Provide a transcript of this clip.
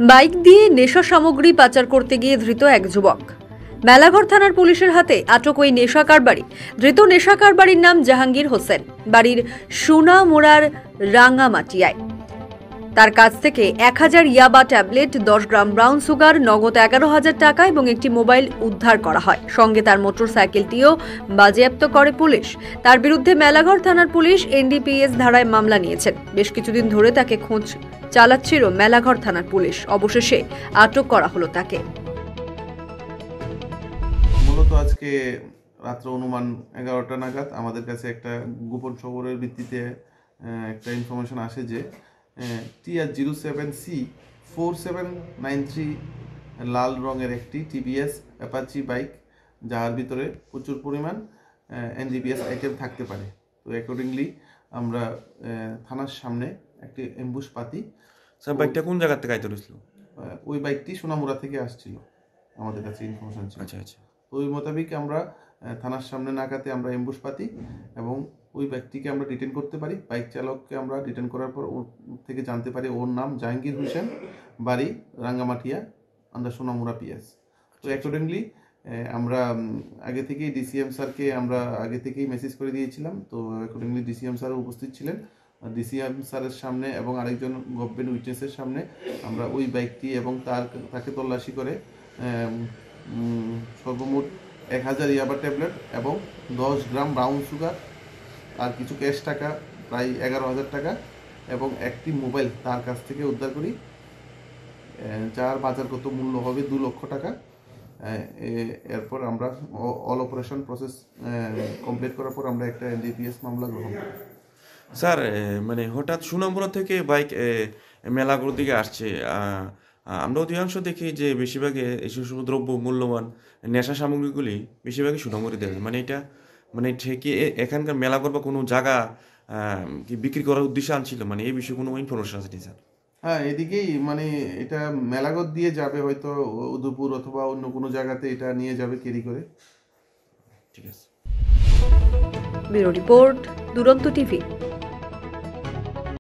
Bike দিয়ে নেশা সামগ্রী পাচার করতে গিয়ে ধৃত এক যুবক। মেলাঘর থানার পুলিশের হাতে আটক ওই নেশা কারবারি। ধৃত নেশা কারবারির নাম জাহাঙ্গীর হোসেন, বাড়ির সোনামুড়ার রাঙ্গামাটিয়ায়। তার কাছ থেকে 1000 ইয়াবা ট্যাবলেট, 10 গ্রাম ব্রাউন সুগার, নগদ 11,000 টাকা এবং একটি মোবাইল উদ্ধার করা হয়। সঙ্গে তার মোটরসাইকেলটিও বাজেয়াপ্ত করে পুলিশ। তার বিরুদ্ধে মেলাঘর থানার পুলিশ এনডিপিএস ধারায় মামলা নিয়েছেন। বেশ কিছুদিন ধরে তাকে খোঁজ চালাচ্ছিল মেলাঘর থানার পুলিশ। অবশেষে আটক করা হলো তাকে। মূলত আজকে রাত্র অনুমান 11টা নাগাদ আমাদের কাছে একটা গোপন খবরের ভিত্তিতে একটা ইনফরমেশন আসে যে TR07C 4793 লাল রঙের একটি টিভিএস অ্যাপাচি বাইক, যার ভিতরে প্রচুর পরিমাণ এনডিপিএস আইটেম থাকতে পারে। তো অ্যাকর্ডিংলি আমরা থানার সামনে একটি এমবুশ পাতি। স্যার, বাইকটা কোন জায়গা থেকে আইতে হয়েছিল? ওই বাইকটি সোনামুড়া থেকে আসছিল, আমাদের কাছে ইনফরমেশন ছিল। আচ্ছা। ওই মোতাবেক আমরা থানার সামনে নাকাতে আমরা এমবুশ পাতি এবং ওই ব্যক্তিকে আমরা ডিটেন করতে পারি। বাইক চালককে আমরা ডিটেন করার পর ওর থেকে জানতে পারি ওর নাম জাহাঙ্গীর হোসেন, বাড়ি রাঙ্গামাটিয়া, আন্ডার সোনামুড়া পিএস। তো অ্যাকর্ডিংলি আমরা আগে থেকেই ডিসিএম স্যারকে আমরা আগে থেকেই মেসেজ করে দিয়েছিলাম। তো অ্যাকর্ডিংলি ডিসিএম স্যার উপস্থিত ছিলেন। ডিসিএম স্যারের সামনে এবং আরেকজন গভর্নমেন্ট উইটনেসের সামনে আমরা ওই বাইকটি এবং তাকে তল্লাশি করে সর্বমোট 1000 ইয়াবা ট্যাবলেট এবং 10 গ্রাম ব্রাউন সুগার আর কিছু ক্যাশ টাকা প্রায় 11,000 টাকা এবং একটি মোবাইল তার কাছ থেকে উদ্ধার করি, যার বাজারগত মূল্য হবে 2 লক্ষ টাকা। এরপর আমরা অল অপারেশন প্রসেস কমপ্লিট করার পর আমরা একটা এনডিপিএস মামলা গ্রহণ করি। স্যার, মানে হঠাৎ সোনামুড়া থেকে বাইক মেলাঘর দিকে আসছে। আমরা অধিকাংশ দেখি যে বেশিরভাগই এইসব দ্রব্য মূল্যবান নেশা সামগ্রীগুলি বেশিরভাগই সোনামুড়ি দেয়। মানে এটা মানে কি এখানকার মেলাঘর বা কোনো জায়গা কি বিক্রি করার উদ্দেশ্যে আনছিল? মানে এই বিষয়ে কোনো ইনফরমেশন আছে স্যার? হ্যাঁ, এদিকেই মানে এটা মেলাঘর দিয়ে যাবে, হয়তো উদয়পুর অথবা অন্য কোনো জায়গাতে এটা নিয়ে যাবে ক্যারি করে। ঠিক আছে। ব্যুরো রিপোর্ট, দুরন্ত টিভি।